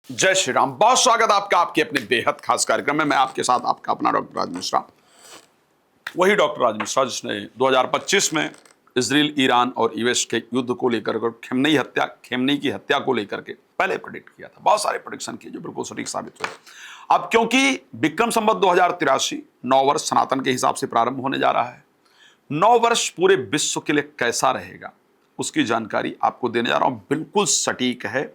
जय श्री राम। बहुत स्वागत आपका आपके अपने बेहद खास कार्यक्रम में। मैं आपके साथ आपका अपना डॉक्टर राज मिश्रा, वही डॉक्टर राज मिश्रा जिसने 2025 में इजराइल, ईरान और यूएस के युद्ध को लेकर खेमनी की हत्या को लेकर के पहले प्रेडिक्ट किया था। बहुत सारे प्रेडिक्शन किए जो बिल्कुल सटीक साबित हुए। अब क्योंकि विक्रम संवत 2083 9 वर्ष सनातन के हिसाब से प्रारंभ होने जा रहा है, 9 वर्ष पूरे विश्व के लिए कैसा रहेगा उसकी जानकारी आपको देने जा रहा हूं। बिल्कुल सटीक है।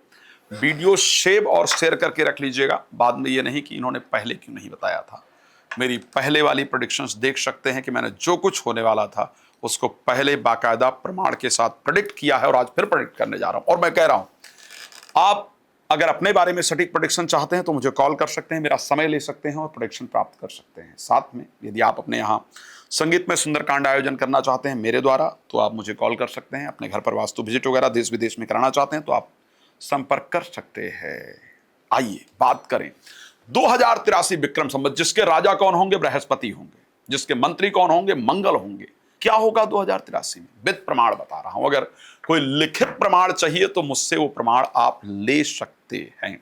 वीडियो सेव और शेयर करके रख लीजिएगा। बाद में ये नहीं कि इन्होंने पहले क्यों नहीं बताया था। मेरी पहले वाली प्रेडिक्शंस देख सकते हैं कि मैंने जो कुछ होने वाला था उसको पहले बाकायदा प्रमाण के साथ प्रेडिक्ट किया है और आज फिर प्रेडिक्ट करने जा रहा हूं। और मैं कह रहा हूं, आप अगर अपने बारे में सटीक प्रेडिक्शन चाहते हैं तो मुझे कॉल कर सकते हैं, मेरा समय ले सकते हैं और प्रेडिक्शन प्राप्त कर सकते हैं। साथ में यदि आप अपने यहाँ संगीत में सुंदरकांड आयोजन करना चाहते हैं मेरे द्वारा तो आप मुझे कॉल कर सकते हैं। अपने घर पर वास्तु विजिट वगैरह देश विदेश में कराना चाहते हैं तो आप संपर्क कर सकते हैं। आइए बात करें 2083 विक्रम संवत। जिसके राजा कौन होंगे? बृहस्पति होंगे। जिसके मंत्री कौन होंगे? मंगल होंगे। क्या होगा 2083 में? विद प्रमाण बता रहा हूं। अगर कोई लिखित प्रमाण चाहिए तो मुझसे वो प्रमाण आप ले सकते हैं।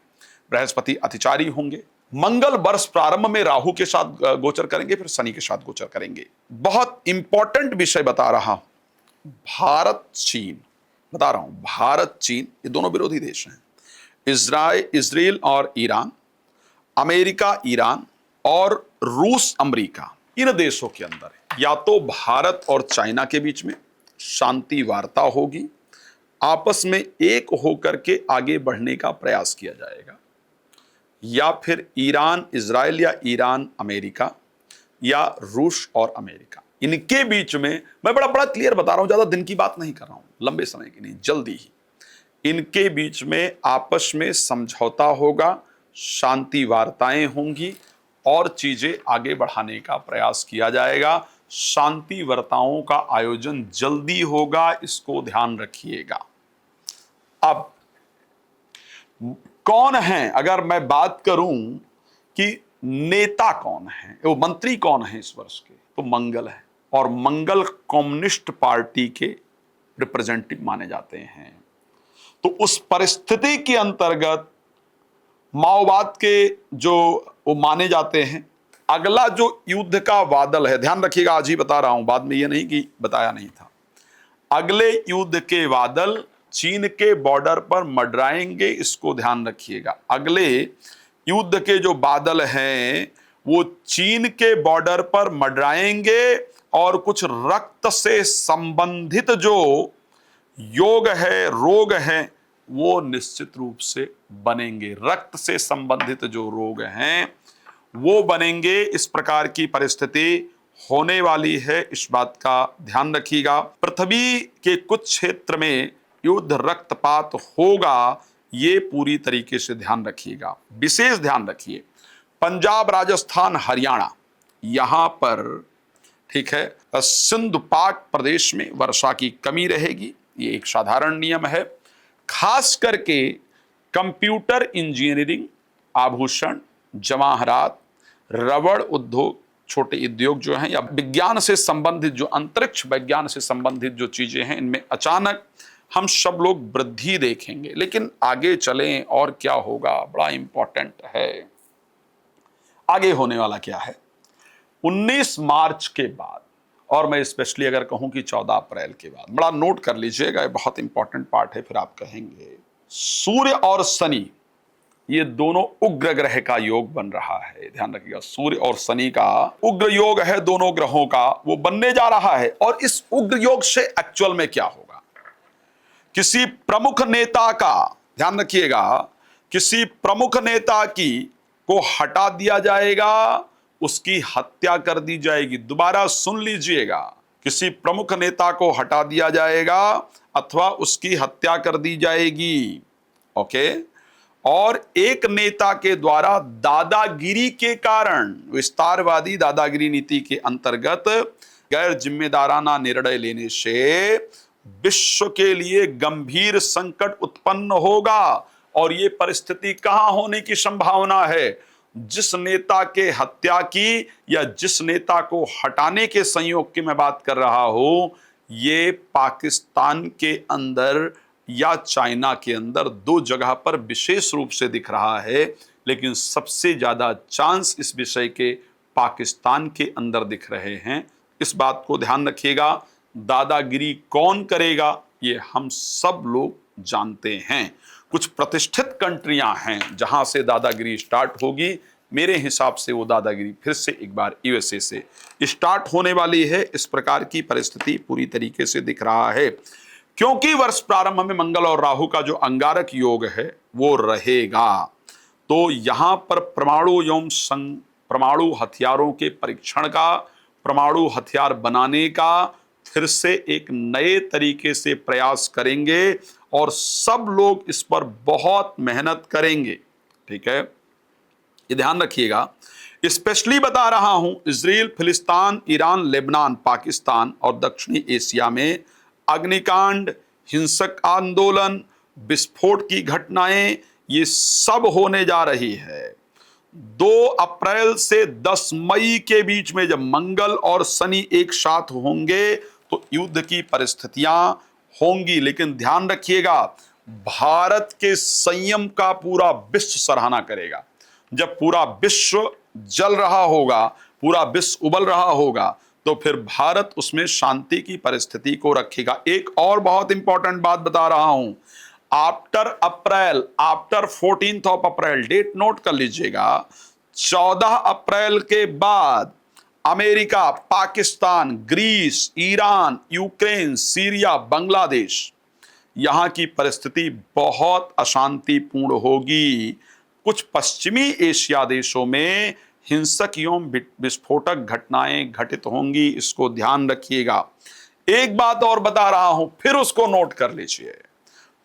बृहस्पति अतिचारी होंगे। मंगल वर्ष प्रारंभ में राहु के साथ गोचर करेंगे, फिर शनि के साथ गोचर करेंगे। बहुत इंपॉर्टेंट विषय बता रहा हूं। भारत चीन, बता रहा हूं, भारत चीन ये दोनों विरोधी देश हैं। इजराइल और ईरान, अमेरिका ईरान और रूस अमेरिका, इन देशों के अंदर या तो भारत और चाइना के बीच में शांति वार्ता होगी, आपस में एक होकर के आगे बढ़ने का प्रयास किया जाएगा, या फिर ईरान इजराइल या ईरान अमेरिका या रूस और अमेरिका, इनके बीच में, मैं बड़ा बड़ा क्लियर बता रहा हूं, ज्यादा दिन की बात नहीं कर रहा हूं, लंबे समय की नहीं, जल्दी ही इनके बीच में आपस में समझौता होगा, शांति वार्ताएं होंगी और चीजें आगे बढ़ाने का प्रयास किया जाएगा। शांति वार्ताओं का आयोजन जल्दी होगा, इसको ध्यान रखिएगा। अब कौन है, अगर मैं बात करूं कि नेता कौन है, वो मंत्री कौन है इस वर्ष के, तो मंगल है। और मंगल कम्युनिस्ट पार्टी के रिप्रेजेंटेटिव माने जाते हैं। तो उस परिस्थिति के अंतर्गत माओवाद के जो वो माने जाते हैं, अगला जो युद्ध का बादल है, ध्यान रखिएगा, आज ही बता रहा हूं, बाद में ये नहीं कि बताया नहीं था। अगले युद्ध के बादल चीन के बॉर्डर पर मंडराएंगे, इसको ध्यान रखिएगा। अगले युद्ध के जो बादल हैं वो चीन के बॉर्डर पर मंडराएंगे और कुछ रक्त से संबंधित जो योग है, रोग है, वो निश्चित रूप से बनेंगे। रक्त से संबंधित जो रोग हैं वो बनेंगे। इस प्रकार की परिस्थिति होने वाली है, इस बात का ध्यान रखिएगा। पृथ्वी के कुछ क्षेत्र में युद्ध, रक्तपात होगा, ये पूरी तरीके से ध्यान रखिएगा। विशेष ध्यान रखिए, पंजाब, राजस्थान, हरियाणा, यहां पर, ठीक है, सिंध पाक प्रदेश में वर्षा की कमी रहेगी, ये एक साधारण नियम है। खास करके कंप्यूटर इंजीनियरिंग, आभूषण, जवाहरात, रबड़ उद्योग, छोटे उद्योग जो हैं, या विज्ञान से संबंधित जो अंतरिक्ष विज्ञान से संबंधित जो चीजें हैं, इनमें अचानक हम सब लोग वृद्धि देखेंगे। लेकिन आगे चलें और क्या होगा, बड़ा इंपॉर्टेंट है। आगे होने वाला क्या है, 19 मार्च के बाद, और मैं स्पेशली अगर कहूं कि 14 अप्रैल के बाद, बड़ा नोट कर लीजिएगा, ये बहुत इंपॉर्टेंट पार्ट है, फिर आप कहेंगे। सूर्य और शनि, ये दोनों उग्र ग्रह का योग बन रहा है, ध्यान रखिएगा। सूर्य और शनि का उग्र योग है, दोनों ग्रहों का वो बनने जा रहा है। और इस उग्र योग से एक्चुअल में क्या होगा, किसी प्रमुख नेता का, ध्यान रखिएगा, किसी प्रमुख नेता की को हटा दिया जाएगा, उसकी हत्या कर दी जाएगी। दोबारा सुन लीजिएगा, किसी प्रमुख नेता को हटा दिया जाएगा अथवा उसकी हत्या कर दी जाएगी। ओके। और एक नेता के द्वारा दादागिरी के कारण, विस्तारवादी दादागिरी नीति के अंतर्गत गैर जिम्मेदाराना निर्णय लेने से विश्व के लिए गंभीर संकट उत्पन्न होगा। और ये परिस्थिति कहां होने की संभावना है, जिस नेता के हत्या की या जिस नेता को हटाने के संयोग की मैं बात कर रहा हूं, ये पाकिस्तान के अंदर या चाइना के अंदर, दो जगह पर विशेष रूप से दिख रहा है, लेकिन सबसे ज्यादा चांस इस विषय के पाकिस्तान के अंदर दिख रहे हैं। इस बात को ध्यान रखिएगा। दादागिरी कौन करेगा ये हम सब लोग जानते हैं। कुछ प्रतिष्ठित कंट्रियां हैं जहां से दादागिरी स्टार्ट होगी। मेरे हिसाब से वो दादागिरी फिर से एक बार यूएसए से स्टार्ट होने वाली है। इस प्रकार की परिस्थिति पूरी तरीके से दिख रहा है, क्योंकि वर्ष प्रारंभ में मंगल और राहु का जो अंगारक योग है वो रहेगा। तो यहां पर परमाणु एवं परमाणु हथियारों के परीक्षण का, परमाणु हथियार बनाने का फिर से एक नए तरीके से प्रयास करेंगे और सब लोग इस पर बहुत मेहनत करेंगे। ठीक है, ये ध्यान रखिएगा। स्पेशली बता रहा हूं, इजराइल, फिलिस्तीन, ईरान, लेबनान, पाकिस्तान और दक्षिणी एशिया में अग्निकांड, हिंसक आंदोलन, विस्फोट की घटनाएं ये सब होने जा रही है। 2 अप्रैल से 10 मई के बीच में जब मंगल और शनि एक साथ होंगे तो युद्ध की परिस्थितियां होंगी। लेकिन ध्यान रखिएगा, भारत के संयम का पूरा विश्व सराहना करेगा। जब पूरा विश्व जल रहा होगा, पूरा विश्व उबल रहा होगा, तो फिर भारत उसमें शांति की परिस्थिति को रखेगा। एक और बहुत इंपॉर्टेंट बात बता रहा हूं, after 14th of April, date note कर लीजिएगा, 14 अप्रैल के बाद America, Pakistan, Greece, Iran, Ukraine, Syria, Bangladesh, यहां की परिस्थिति बहुत अशांतिपूर्ण होगी। कुछ पश्चिमी एशिया देशों में हिंसक एवं विस्फोटक घटनाएं घटित होंगी। इसको ध्यान रखिएगा। एक बात और बता रहा हूं, फिर उसको नोट कर लीजिए।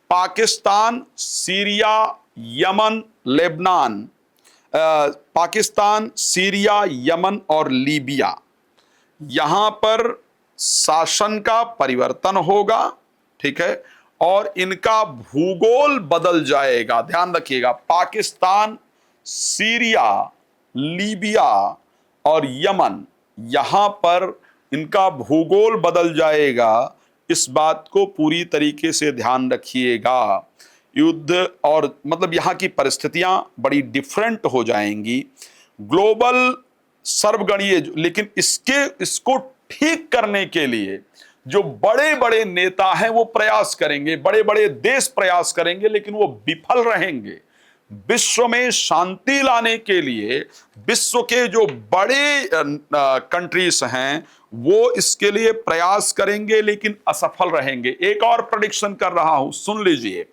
Pakistan, Syria, Yemen, Lebanon, Pakistan, Syria, Yemen और लीबिया, यहां पर शासन का परिवर्तन होगा। ठीक है, और इनका भूगोल बदल जाएगा। ध्यान रखिएगा, पाकिस्तान, सीरिया, लीबिया और यमन, यहां पर इनका भूगोल बदल जाएगा। इस बात को पूरी तरीके से ध्यान रखिएगा। युद्ध और मतलब यहां की परिस्थितियां बड़ी डिफरेंट हो जाएंगी, ग्लोबल सर्वगणीय। लेकिन इसको ठीक करने के लिए जो बड़े बड़े नेता हैं वो प्रयास करेंगे, बड़े बड़े देश प्रयास करेंगे, लेकिन वो विफल रहेंगे। विश्व में शांति लाने के लिए विश्व के जो बड़े कंट्रीज हैं वो इसके लिए प्रयास करेंगे, लेकिन असफल रहेंगे। एक और प्रेडिक्शन कर रहा हूं, सुन लीजिए।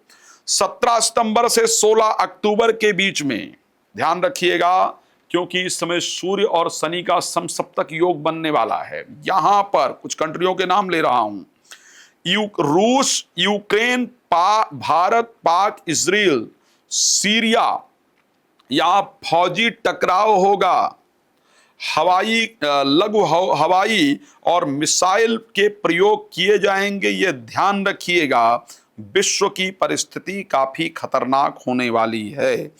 17 सितंबर से 16 अक्टूबर के बीच में ध्यान रखिएगा, क्योंकि इस समय सूर्य और शनि का समसप्तक योग बनने वाला है। यहां पर कुछ कंट्रियों के नाम ले रहा हूं, रूस, यूक्रेन, भारत, पाक, इजराइल, सीरिया, यहां फौजी टकराव होगा। लघु हवाई और मिसाइल के प्रयोग किए जाएंगे, ये ध्यान रखिएगा। विश्व की परिस्थिति काफी खतरनाक होने वाली है।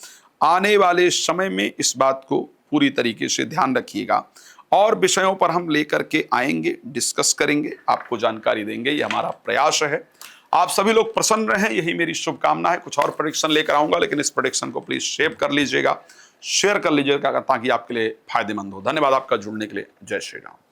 आने वाले समय में इस बात को पूरी तरीके से ध्यान रखिएगा। और विषयों पर हम लेकर के आएंगे, डिस्कस करेंगे, आपको जानकारी देंगे, ये हमारा प्रयास है। आप सभी लोग प्रसन्न रहें, यही मेरी शुभकामना है। कुछ और प्रेडिक्शन लेकर आऊंगा, लेकिन इस प्रेडिक्शन को प्लीज सेव कर लीजिएगा, शेयर कर लीजिएगा, ताकि आपके लिए फायदेमंद हो। धन्यवाद आपका जुड़ने के लिए। जय श्री राम।